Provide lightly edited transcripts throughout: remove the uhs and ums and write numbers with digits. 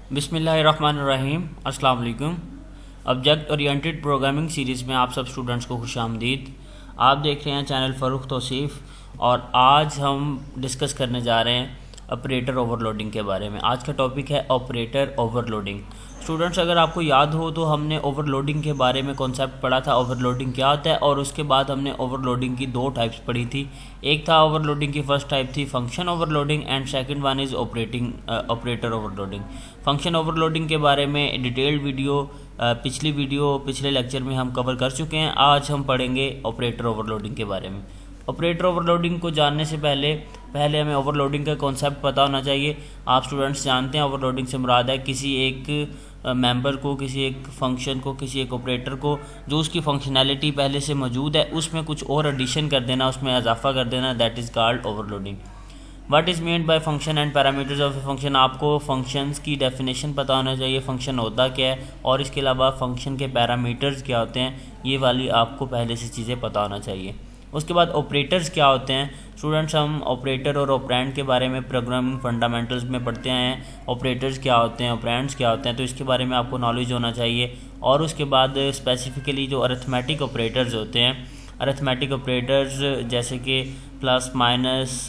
बिस्मिल्लाहिर्रहमानिर्रहीम। अस्सलाम वालेकुम। ऑब्जेक्ट ओरिएंटेड प्रोग्रामिंग सीरीज़ में आप सब स्टूडेंट्स को खुशामदीद। आप देख रहे हैं चैनल फ़र्रुख तौसीफ़ और आज हम डिस्कस करने जा रहे हैं ऑपरेटर ओवरलोडिंग के बारे में। आज का टॉपिक है ऑपरेटर ओवरलोडिंग। स्टूडेंट्स, अगर आपको याद हो तो हमने ओवरलोडिंग के बारे में कॉन्सेप्ट पढ़ा था, ओवरलोडिंग क्या होता है, और उसके बाद हमने ओवरलोडिंग की दो टाइप्स पढ़ी थी। एक था ओवरलोडिंग की फर्स्ट टाइप थी function overloading and second one is operator overloading. Function overloading के बारे में डिटेल्ड वीडियो पिछले लेक्चर में हम कवर कर चुके हैं। आज हम पढ़ेंगे ऑपरेटर ओवरलोडिंग के बारे में। ऑपरेटर ओवरलोडिंग को जानने से पहले हमें ओवरलोडिंग का कॉन्सेप्ट पता होना चाहिए। आप स्टूडेंट्स जानते हैं ओवरलोडिंग से मुराद है किसी एक मेंबर को, किसी एक फंक्शन को, किसी एक ऑपरेटर को जो उसकी फंक्शनैलिटी पहले से मौजूद है उसमें कुछ और एडिशन कर देना, उसमें इजाफा कर देना, that is called overloading. What is meant by function and parameters of a function. आपको फंक्शंस की डेफिनेशन पता होना चाहिए, फंक्शन होता क्या है, और इसके अलावा फंक्शन के पैरामीटर्स क्या होते हैं, ये वाली आपको पहले से चीज़ें पता होना चाहिए। उसके बाद ऑपरेटर्स क्या होते हैं। स्टूडेंट्स, हम ऑपरेटर और ऑपरेंड के बारे में प्रोग्रामिंग फंडामेंटल्स में पढ़ते हैं। ऑपरेटर्स क्या होते हैं, ऑपरेंड्स क्या होते हैं, तो इसके बारे में आपको नॉलेज होना चाहिए। और उसके बाद स्पेसिफिकली जो अरिथमेटिक ऑपरेटर्स होते हैं, अरिथमेटिक ऑपरेटर्स जैसे कि प्लस माइनस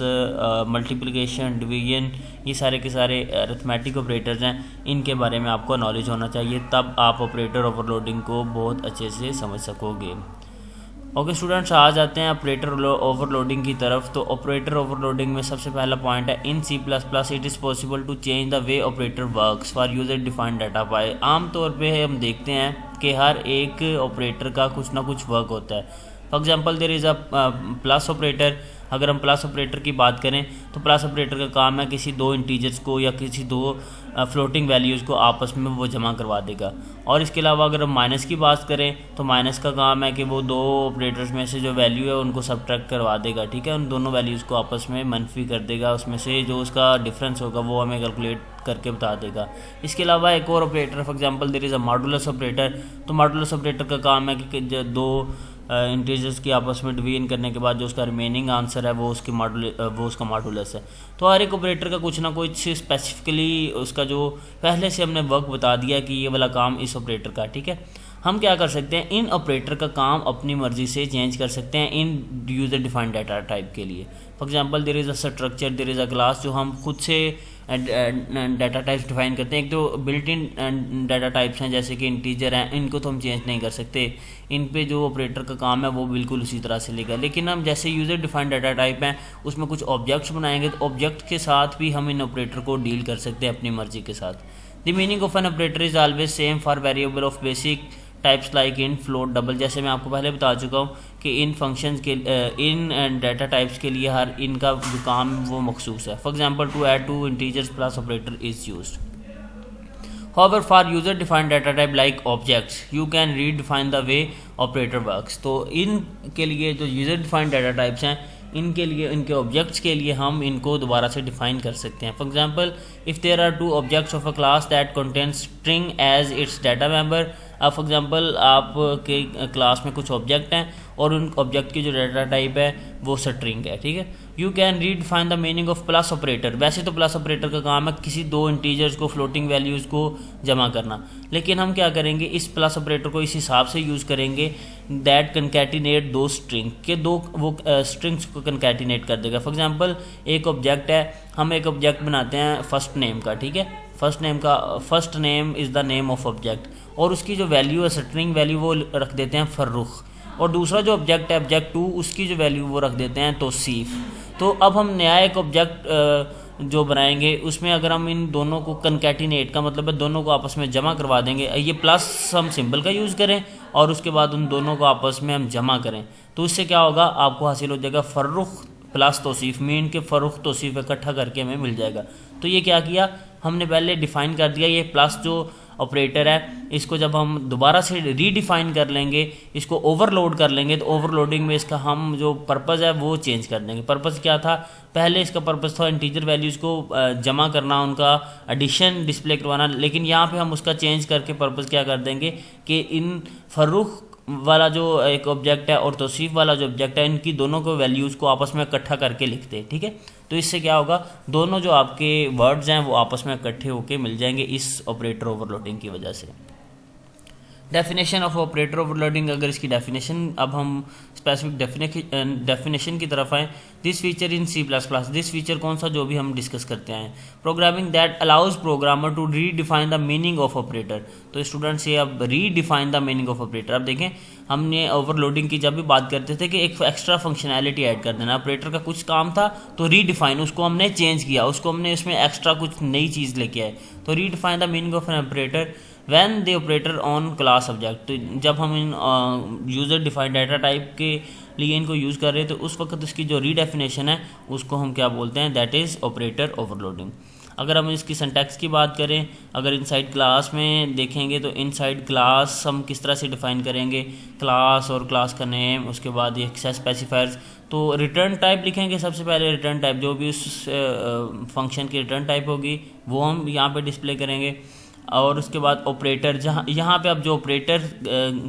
मल्टीप्लिकेशन डिवीजन, ये सारे के सारे अरिथमेटिक ऑपरेटर्स हैं, इनके बारे में आपको नॉलेज होना चाहिए, तब आप ऑपरेटर ओवरलोडिंग को बहुत अच्छे से समझ सकोगे। ओके स्टूडेंट्स, आ जाते हैं ऑपरेटर ओवरलोडिंग की तरफ। तो ऑपरेटर ओवरलोडिंग में सबसे पहला पॉइंट है in C++ it is possible to change the way operator works for user defined data type. आमतौर पे हम देखते हैं कि हर एक ऑपरेटर का कुछ ना कुछ वर्क होता है। For example there is a plus operator. अगर हम प्लस ऑपरेटर की बात करें तो प्लस ऑपरेटर का काम है किसी दो इंटीजर्स को या किसी दो फ्लोटिंग वैल्यूज़ को आपस में वो जमा करवा देगा। और इसके अलावा अगर हम माइनस की बात करें तो माइनस का काम है कि वो दो ऑपरेटर्स में से जो वैल्यू है उनको सब्ट्रैक्ट करवा देगा, ठीक है, उन दोनों वैल्यूज़ को आपस में मनफी कर देगा, उसमें से जो उसका डिफरेंस होगा वो हमें कैलकुलेट करके बता देगा। इसके अलावा एक और operator, for example there is a modulus operator. तो मॉडुलस ऑपरेटर का काम है कि जो दो इंटीजर्स की आपस में डिवीजन करने के बाद जो उसका रिमेनिंग आंसर है वो उसका मॉडुलस है। तो हर एक ऑपरेटर का कुछ ना कुछ स्पेसिफिकली उसका जो पहले से हमने वर्क बता दिया कि ये वाला काम इस ऑपरेटर का, ठीक है। हम क्या कर सकते हैं, इन ऑपरेटर का काम अपनी मर्जी से चेंज कर सकते हैं इन यूज़र डिफाइंड डाटा टाइप के लिए। For example there is a structure, there is a class, जो हम खुद से डाटा टाइप्स डिफाइन करते हैं। एक तो बिल्ट इन डाटा टाइप्स हैं जैसे कि इंटीजर हैं, इनको तो हम चेंज नहीं कर सकते, इन पे जो ऑपरेटर का काम है वो बिल्कुल उसी तरह से लेगा। लेकिन हम जैसे यूज़र डिफाइंड डाटा टाइप हैं उसमें कुछ ऑब्जेक्ट्स बनाएंगे तो ऑब्जेक्ट के साथ भी हम इन ऑपरेटर को डील कर सकते हैं अपनी मर्जी के साथ। The meaning of an operator is always same for variable of basic types like in float double. जैसे मैं आपको पहले बता चुका हूँ कि इन फंक्शंस के इन डाटा टाइप्स के लिए हर इनका जो काम वो मखसूस है। For example to add two integers plus operator is used. However, for user defined data type like objects, you can redefine the way operator works. तो इनके लिए जो यूज़र डिफाइंड डाटा टाइप्स हैं इनके लिए, इनके ऑब्जेक्ट्स के लिए हम इनको दोबारा से डिफाइन कर सकते हैं। For example if there are two objects of a class that contains string as its data member. अब फॉर एग्जांपल आपके क्लास में कुछ ऑब्जेक्ट हैं और उन ऑब्जेक्ट की जो डाटा टाइप है वो स्ट्रिंग है, ठीक है। You can redefine the meaning of plus operator. वैसे तो प्लस ऑपरेटर का काम है किसी दो इंटीजर्स को, फ्लोटिंग वैल्यूज़ को जमा करना, लेकिन हम क्या करेंगे, इस प्लस ऑपरेटर को इस हिसाब से यूज़ करेंगे दैट कनकैटिनेट दो स्ट्रिंग के दो वो स्ट्रिंग्स को कनकैटिनेट कर देगा। फॉर एग्जांपल एक ऑब्जेक्ट है, हम एक ऑब्जेक्ट बनाते हैं फर्स्ट नेम का, ठीक है, first name is the name of object, और उसकी जो वैल्यू है स्ट्रिंग वैल्यू वो रख देते हैं फर्रुख। और दूसरा जो ऑब्जेक्ट है ऑब्जेक्ट 2, उसकी जो वैल्यू वो रख देते हैं तौसीफ। तो अब हम नया एक ऑब्जेक्ट जो बनाएंगे उसमें अगर हम इन दोनों को कनकैटिनेट का मतलब है दोनों को आपस में जमा करवा देंगे, ये प्लस हम सिंबल का यूज़ करें और उसके बाद उन दोनों को आपस में हम जमा करें, तो इससे क्या होगा, आपको हासिल हो जाएगा फर्रुख प्लस तौसीफ, मीन के फ़र्रुख तौसीफ इकट्ठा करके हमें मिल जाएगा। तो ये क्या किया हमने, पहले डिफ़ाइन कर दिया ये प्लस जो ऑपरेटर है, इसको जब हम दोबारा से रीडिफाइन कर लेंगे, इसको ओवरलोड कर लेंगे, तो ओवरलोडिंग में इसका हम जो पर्पज़ है वो चेंज कर देंगे। पर्पज़ क्या था, पहले इसका पर्पज़ था इंटीजर वैल्यूज़ को जमा करना, उनका एडिशन डिस्प्ले करवाना, लेकिन यहाँ पे हम उसका चेंज करके पर्पज़ क्या कर देंगे कि इन फर्रुख वाला जो एक ऑब्जेक्ट है और तौसीफ वाला जो ऑब्जेक्ट है, इनकी दोनों को वैल्यूज़ को आपस में इकट्ठा करके लिखते हैं, ठीक है। तो इससे क्या होगा, दोनों जो आपके वर्ड्स हैं वो आपस में इकट्ठे होकर मिल जाएंगे इस ऑपरेटर ओवरलोडिंग की वजह से। डेफिनेशन ऑफ ऑपरेटर ओवरलोडिंग, अगर इसकी डेफिनेशन, अब हम स्पेसिफिक डेफिनेशन की तरफ आएँ। This feature in C plus plus, this feature कौन सा, जो भी हम डिस्कस करते हैं, programming that allows programmer to redefine the meaning of operator. तो स्टूडेंट्स ये अब redefine the meaning of operator, अब देखें हमने ओवरलोडिंग की जब भी बात करते थे कि एक एक्स्ट्रा फंक्शनैलिटी ऐड कर देना, ऑपरेटर का कुछ काम था तो रीडिफाइन, उसको हमने चेंज किया, उसको हमने इसमें एक्स्ट्रा कुछ नई चीज़ लेके आए, तो redefine the meaning of an operator when the operator on class object. तो जब हम इन यूज़र डिफाइंड डाटा टाइप के लिए इनको यूज़ कर रहे हैं तो उस वक्त उसकी जो रीडेफिनेशन है उसको हम क्या बोलते हैं, दैट इज़ ऑपरेटर ओवरलोडिंग। अगर हम इसकी सिंटैक्स की बात करें, अगर इनसाइड क्लास में देखेंगे तो इनसाइड क्लास हम किस तरह से डिफ़ाइन करेंगे, क्लास और क्लास का नेम, उसके बाद ये एक्सेस स्पेसिफायर्स। तो रिटर्न टाइप लिखेंगे, सबसे पहले रिटर्न टाइप जो भी उस फंक्शन की रिटर्न टाइप होगी वो हम यहाँ पे डिस्प्ले करेंगे। और उसके बाद ऑपरेटर, जहाँ यहाँ पे अब जो ऑपरेटर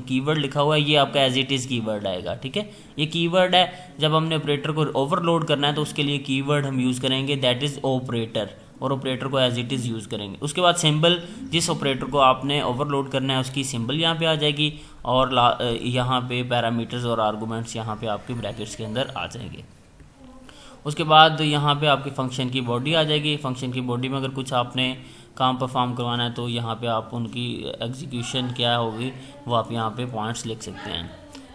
कीवर्ड लिखा हुआ है ये आपका एज इट इज़ कीवर्ड आएगा, ठीक है। ये कीवर्ड है, जब हमने ऑपरेटर को ओवरलोड करना है तो उसके लिए कीवर्ड हम यूज़ करेंगे दैट इज़ ऑपरेटर, और ऑपरेटर को एज इट इज़ यूज़ करेंगे। उसके बाद सिंबल, जिस ऑपरेटर को आपने ओवरलोड करना है उसकी सिंबल यहाँ पे आ जाएगी, और यहाँ पे पैरामीटर्स और आर्गूमेंट्स यहाँ पे आपके ब्रैकेट्स के अंदर आ जाएंगे। उसके बाद यहाँ पे आपकी फंक्शन की बॉडी आ जाएगी। फंक्शन की बॉडी में अगर कुछ आपने काम परफॉर्म करवाना है तो यहाँ पे आप उनकी एग्जीक्यूशन क्या होगी वो आप यहाँ पे पॉइंट्स लिख सकते हैं।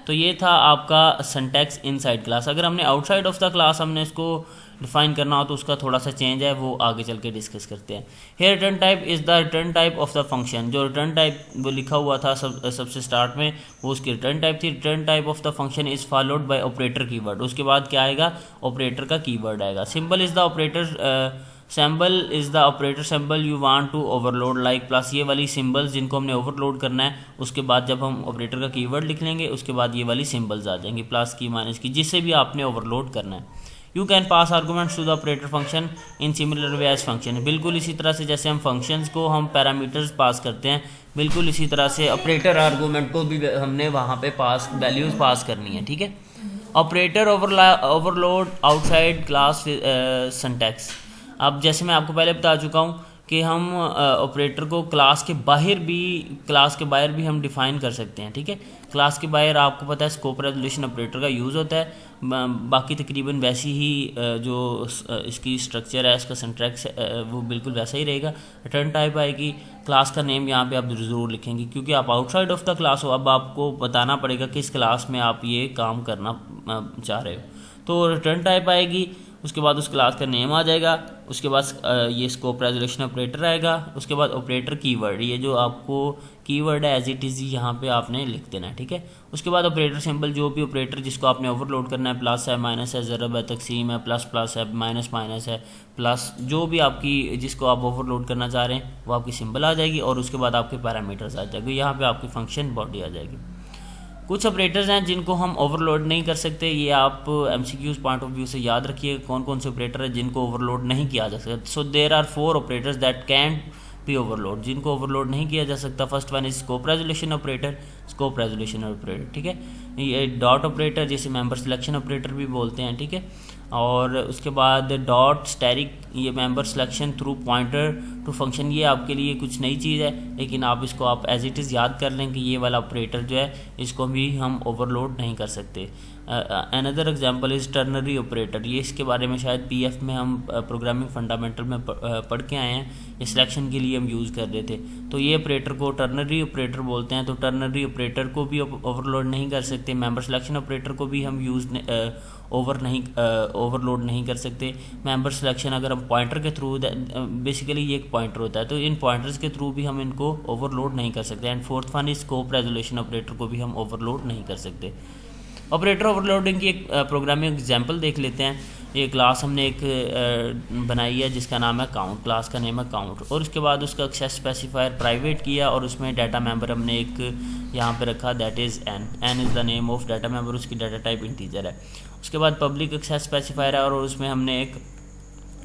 तो ये था आपका सिंटैक्स इनसाइड क्लास। अगर हमने आउटसाइड ऑफ द क्लास हमने इसको डिफाइन करना हो तो उसका थोड़ा सा चेंज है, वो आगे चल के डिस्कस करते हैं। Here return type is the return type of the function. जो रिटर्न टाइप वो लिखा हुआ था सबसे स्टार्ट में वो उसकी रिटर्न टाइप थी। Return type of the function is followed by operator keyword. उसके बाद क्या आएगा, ऑपरेटर का कीवर्ड आएगा। Symbol is the operator symbol is the operator symbol you want to overload like plus. ये वाली सिंबल्स जिनको हमने ओवरलोड करना है उसके बाद जब हम ऑपरेटर का कीवर्ड लिख लेंगे उसके बाद ये वाली सिंबल्स आ जाएंगी, प्लस की माइनस की, जिससे भी आपने ओवरलोड करना है। You can pass arguments to the operator function in similar way as function. बिल्कुल इसी तरह से जैसे हम फंक्शंस को हम पैरामीटर्स पास करते हैं, बिल्कुल इसी तरह से ऑपरेटर आर्गूमेंट को भी हमने वहाँ पे पास वैल्यूज़ पास करनी है, ठीक है। Operator overload outside class syntax. अब जैसे मैं आपको पहले बता चुका हूँ कि हम ऑपरेटर को क्लास के बाहर भी हम डिफ़ाइन कर सकते हैं, ठीक है। क्लास के बाहर आपको पता है स्कोप रेजोल्यूशन ऑपरेटर का यूज़ होता है, बाकी तकरीबन वैसी ही जो इसकी स्ट्रक्चर है, इसका सिंटैक्स वो बिल्कुल वैसा ही रहेगा। रिटर्न टाइप आएगी, क्लास का नेम यहाँ पे आप ज़रूर लिखेंगे क्योंकि आप आउटसाइड ऑफ द क्लास हो, अब आपको बताना पड़ेगा किस क्लास में आप ये काम करना चाह रहे हो। तो रिटर्न टाइप आएगी, उसके बाद उस क्लास का नेम आ जाएगा, उसके बाद ये स्कोप रेजोल्यूशन ऑपरेटर आएगा, उसके बाद ऑपरेटर कीवर्ड, ये जो आपको कीवर्ड है एज इट इज़ यहाँ पे आपने लिख देना है, ठीक है। उसके बाद ऑपरेटर सिंबल, जो भी ऑपरेटर जिसको आपने ओवरलोड करना है, प्लस है, माइनस है, ज़रब है, तकसीम है, प्लस प्लस है, माइनस माइनस है, प्लस जो भी आपकी जिसको आप ओवरलोड करना चाह रहे हैं वो आपकी सिंबल आ जाएगी, और उसके बाद आपके पैरामीटर्स आ जाएंगे, यहाँ पर आपकी फंक्शन बॉडी आ जाएगी। कुछ ऑपरेटर्स हैं जिनको हम ओवरलोड नहीं कर सकते, ये आप एमसीक्यूज पॉइंट ऑफ व्यू से याद रखिए कौन कौन से ऑपरेटर हैं जिनको ओवरलोड नहीं किया जा सकता। So there are 4 operators that can be overload, जिनको ओवरलोड नहीं किया जा सकता। First one is scope resolution operator, ठीक है। ये डॉट ऑपरेटर जिसे मेंबर सिलेक्शन ऑपरेटर भी बोलते हैं, ठीक है। और उसके बाद डॉट स्टैटिक, ये member selection through pointer to function, ये आपके लिए कुछ नई चीज़ है लेकिन आप इसको आप एज इट इज़ याद कर लें कि ये वाला ऑपरेटर जो है इसको भी हम ओवरलोड नहीं कर सकते। Another example is ternary operator, ये इसके बारे में शायद पीएफ में हम प्रोग्रामिंग फंडामेंटल में पढ़ के आए हैं, ये सिलेक्शन के लिए हम यूज़ कर रहे थे। तो ये ऑपरेटर को टर्नरी ऑपरेटर बोलते हैं। तो टर्नरी ऑपरेटर को भी ओवरलोड नहीं कर सकते, मेंबर सिलेक्शन ऑपरेटर को भी हम ओवरलोड नहीं कर सकते। मेंबर सिलेक्शन अगर हम पॉइंटर के थ्रू, बेसिकली ये एक पॉइंटर होता है, तो इन पॉइंटर्स के थ्रू भी हम इनको ओवरलोड नहीं कर सकते। And fourth one is scope resolution operator को भी हम ओवरलोड नहीं कर सकते। ऑपरेटर ओवरलोडिंग की एक प्रोग्रामिंग एग्जांपल देख लेते हैं। ये क्लास हमने एक बनाई है जिसका नाम है काउंट, क्लास का नेम है काउंट, और उसके बाद उसका एक्सेस स्पेसिफायर प्राइवेट किया और उसमें डाटा मेंबर हमने एक यहाँ पे रखा that is an is the name of data member, उसकी डाटा टाइप इंटीजर है। उसके बाद पब्लिक एक्सेस स्पेसिफायर है और उसमें हमने एक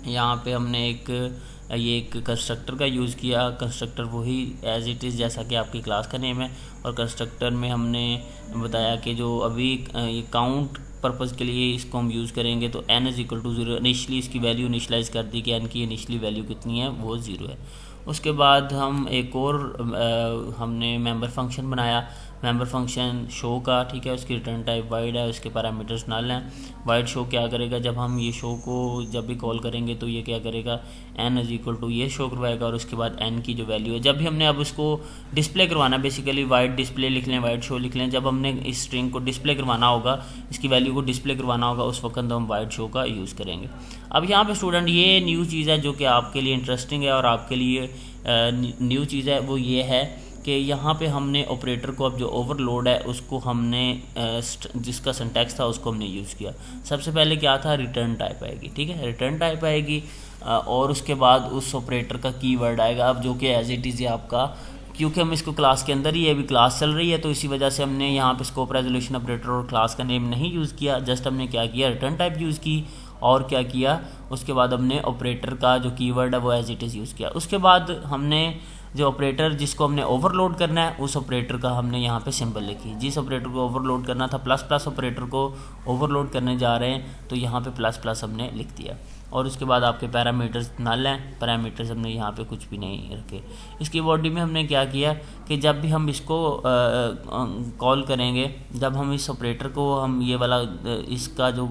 यहाँ पे हमने एक कंस्ट्रक्टर का यूज़ किया। कंस्ट्रक्टर वही एज इट इज़ जैसा कि आपकी क्लास का नेम है, और कंस्ट्रक्टर में हमने बताया कि जो अभी ये काउंट पर्पज़ के लिए इसको हम यूज़ करेंगे तो n is equal to 0, initially इसकी वैल्यू इनिशलाइज कर दी कि n की इनिशली वैल्यू कितनी है, वो 0 है। उसके बाद हम एक और हमने मेंबर फंक्शन बनाया, मेंबर फंक्शन शो का, ठीक है। उसकी रिटर्न टाइप वाइड है, उसके पैरामीटर्स नल हैं। वाइड शो क्या करेगा, जब हम ये शो को जब भी कॉल करेंगे तो ये क्या करेगा, n इज़ इक्वल टू ये शो करवाएगा, और उसके बाद n की जो वैल्यू है, जब भी हमने अब उसको डिस्प्ले करवाना, बेसिकली वाइड डिस्प्ले लिख लें, वाइड शो लिख लें, जब हमने इस स्ट्रिंग को डिस्प्ले करवाना होगा, इसकी वैल्यू को डिस्प्ले करवाना होगा, उस वक्त हम वाइड शो का यूज़ करेंगे। अब यहाँ पे स्टूडेंट ये न्यू चीज़ है जो कि आपके लिए इंटरेस्टिंग है और आपके लिए न्यू चीज़ है, वो ये है कि यहाँ पे हमने ऑपरेटर को, अब जो ओवरलोड है उसको हमने जिसका सिंटैक्स था उसको हमने यूज़ किया। सबसे पहले क्या था, रिटर्न टाइप आएगी, ठीक है, रिटर्न टाइप आएगी, और उसके बाद उस ऑपरेटर का कीवर्ड आएगा, अब जो कि एज इट इज़ आपका, क्योंकि हम इसको क्लास के अंदर ही अभी क्लास चल रही है तो इसी वजह से हमने यहाँ पे स्कोप रेजोल्यूशन ऑपरेटर और क्लास का नेम नहीं यूज़ किया, जस्ट हमने क्या किया, रिटर्न टाइप यूज़ की, और क्या किया, उसके बाद हमने ऑपरेटर का जो कीवर्ड है वो एज इट इज़ यूज़ किया। उसके बाद हमने जो ऑपरेटर जिसको हमने ओवरलोड करना है उस ऑपरेटर का हमने यहाँ पे सिंबल लिखी, जिस ऑपरेटर को ओवरलोड करना था, प्लस प्लस ऑपरेटर को ओवरलोड करने जा रहे हैं तो यहाँ पे प्लस प्लस हमने लिख दिया, और उसके बाद आपके पैरामीटर्स नल हैं, पैरामीटर्स हमने यहाँ पे कुछ भी नहीं रखे। इसकी बॉडी में हमने क्या किया कि जब भी हम इसको कॉल करेंगे, जब हम इस ऑपरेटर को हम ये वाला इसका जो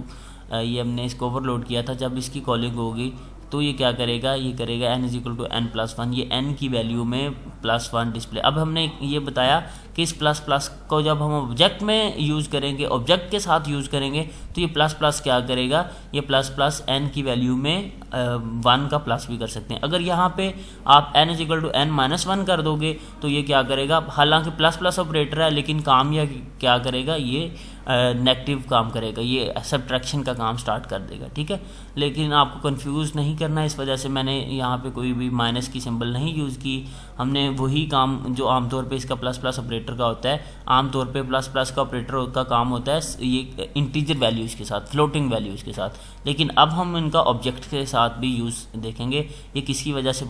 ये हमने इसको ओवरलोड किया था, जब इसकी कॉलिंग होगी तो ये क्या करेगा, ये करेगा n is equal to n plus 1, ये n की वैल्यू में प्लस 1 डिस्प्ले। अब हमने ये बताया कि इस प्लस प्लस को जब हम ऑब्जेक्ट में यूज़ करेंगे, ऑब्जेक्ट के साथ यूज़ करेंगे तो ये प्लस प्लस क्या करेगा, ये प्लस प्लस n की वैल्यू में 1 का प्लस भी कर सकते हैं। अगर यहाँ पे आप n is equal to n minus 1 कर दोगे तो ये क्या करेगा, हालांकि प्लस प्लस ऑपरेटर है लेकिन काम यह क्या करेगा, ये नेगेटिव काम करेगा, ये सब्ट्रैक्शन का काम स्टार्ट कर देगा, ठीक है। लेकिन आपको कंफ्यूज नहीं करना, इस वजह से मैंने यहाँ पे कोई भी माइनस की सिंबल नहीं यूज़ की। हमने वही काम जो आमतौर पे इसका प्लस प्लस ऑपरेटर का होता है, आमतौर पे प्लस प्लस का ऑपरेटर का काम होता है ये इंटीजर वैल्यूज़ के साथ, फ्लोटिंग वैल्यूज़ के साथ, लेकिन अब हम इनका ऑब्जेक्ट के साथ भी यूज़ देखेंगे। ये किसकी वजह से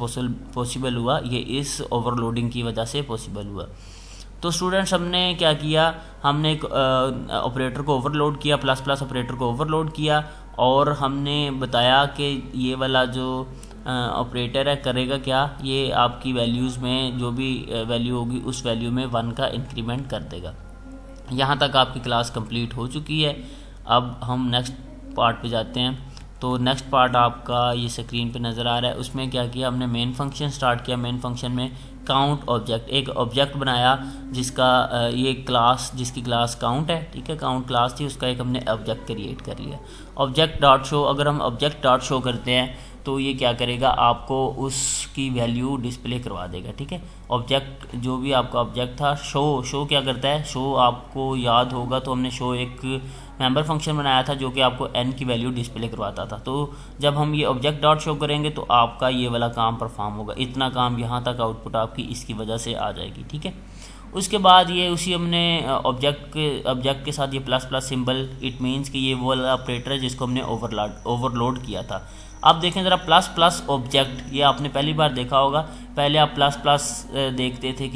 पॉसिबल हुआ, ये इस ओवरलोडिंग की वजह से पॉसिबल हुआ। तो स्टूडेंट्स हमने क्या किया, हमने एक ऑपरेटर को ओवरलोड किया, प्लस प्लस ऑपरेटर को ओवरलोड किया, और हमने बताया कि ये वाला जो ऑपरेटर है करेगा क्या, ये आपकी वैल्यूज़ में जो भी वैल्यू होगी उस वैल्यू में 1 का इंक्रीमेंट कर देगा। यहाँ तक आपकी क्लास कंप्लीट हो चुकी है। अब हम नेक्स्ट पार्ट पे जाते हैं। तो नेक्स्ट पार्ट आपका ये स्क्रीन पे नज़र आ रहा है, उसमें क्या किया हमने, मेन फंक्शन स्टार्ट किया। मेन फंक्शन में काउंट ऑब्जेक्ट, एक ऑब्जेक्ट बनाया जिसका ये क्लास, जिसकी क्लास काउंट है, ठीक है, काउंट क्लास थी, उसका एक हमने ऑब्जेक्ट क्रिएट कर लिया। ऑब्जेक्ट डॉट शो, अगर हम ऑब्जेक्ट डॉट शो करते हैं तो ये क्या करेगा, आपको उसकी वैल्यू डिस्प्ले करवा देगा, ठीक है। ऑब्जेक्ट जो भी आपका ऑब्जेक्ट था, शो क्या करता है, शो आपको याद होगा तो हमने शो एक मेंबर फंक्शन बनाया था जो कि आपको n की वैल्यू डिस्प्ले करवाता था। तो जब हम ये ऑब्जेक्ट डॉट शो करेंगे तो आपका ये वाला काम परफॉर्म होगा, इतना काम यहाँ तक आउटपुट आपकी इसकी वजह से आ जाएगी, ठीक है। उसके बाद ये उसी हमने ऑब्जेक्ट के साथ ये plus plus symbol, it means कि ये वो वाला ऑपरेटर है जिसको हमने ओवरलोड किया था। अब देखें ज़रा, प्लस प्लस ऑब्जेक्ट, ये आपने पहली बार देखा होगा। पहले आप प्लस प्लस देखते थे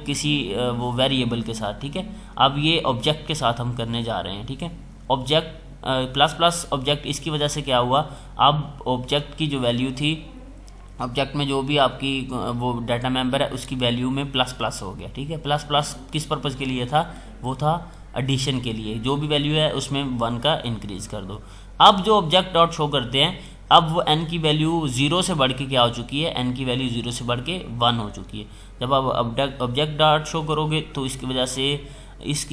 किसी वो वेरिएबल के साथ, ठीक है। अब ये ऑब्जेक्ट के साथ हम करने जा रहे हैं, ठीक है। ऑब्जेक्ट प्लस प्लस ऑब्जेक्ट, इसकी वजह से क्या हुआ, अब ऑब्जेक्ट की जो वैल्यू थी, ऑब्जेक्ट में जो भी आपकी वो डाटा मेंबर है उसकी वैल्यू में प्लस प्लस हो गया, ठीक है। प्लस प्लस किस पर्पज़ के लिए था, वो था एडिशन के लिए, जो भी वैल्यू है उसमें 1 का इंक्रीज़ कर दो। अब जो ऑब्जेक्ट डॉट शो करते हैं, अब वो n की वैल्यू 0 से बढ़ के क्या हो चुकी है, n की वैल्यू 0 से बढ़ के 1 हो चुकी है। जब आप ऑब्जेक्ट डॉट शो करोगे तो इसकी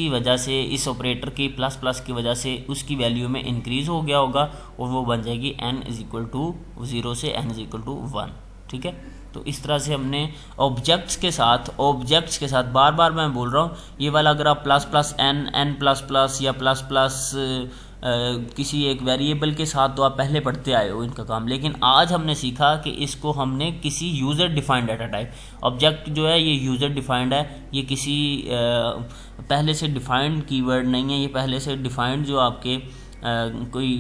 वजह से इस ऑपरेटर की प्लस प्लस की वजह से उसकी वैल्यू में इंक्रीज़ हो गया होगा और वो बन जाएगी n इज इक्वल टू 0 से n इज इक्वल टू 1, ठीक है। तो इस तरह से हमने ऑब्जेक्ट्स के साथ बार बार मैं बोल रहा हूँ, ये वाला अगर आप plus plus n plus plus या प्लस प्लस किसी एक वेरिएबल के साथ तो आप पहले पढ़ते आए हो इनका काम, लेकिन आज हमने सीखा कि इसको हमने किसी user defined data type, object जो है ये यूज़र डिफाइंड है, ये किसी पहले से डिफाइंड कीवर्ड नहीं है, ये पहले से डिफाइंड जो आपके कोई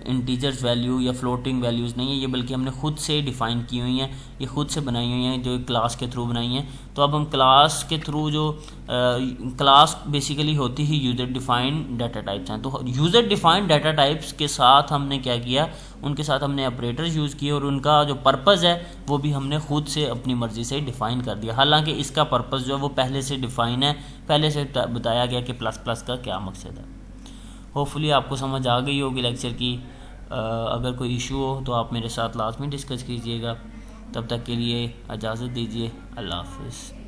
इंटीजर्स वैल्यू या फ्लोटिंग वैल्यूज़ नहीं है ये, बल्कि हमने ख़ुद से डिफ़ाइन की हुई हैं, ये ख़ुद से बनाई हुई हैं, जो क्लास के थ्रू बनाई हैं। तो अब हम क्लास के थ्रू जो क्लास बेसिकली होती ही यूज़र डिफ़ाइंड डाटा टाइप्स हैं, तो यूज़र डिफ़ाइंड डाटा टाइप्स के साथ हमने क्या किया, उनके साथ हमने ऑपरेटर्स यूज़ किए और उनका जो पर्पज़ है वो भी हमने ख़ुद से अपनी मर्ज़ी से डिफ़ाइन कर दिया। हालांकि इसका पर्पज़ जो है वो पहले से डिफ़ाइन है, पहले से बताया गया कि प्लस प्लस का क्या मकसद है। होपफुली आपको समझ आ गई होगी लेक्चर की। अगर कोई इशू हो तो आप मेरे साथ लाजमी डिस्कस कीजिएगा। तब तक के लिए इजाज़त दीजिए। अल्लाह हाफ़िज़।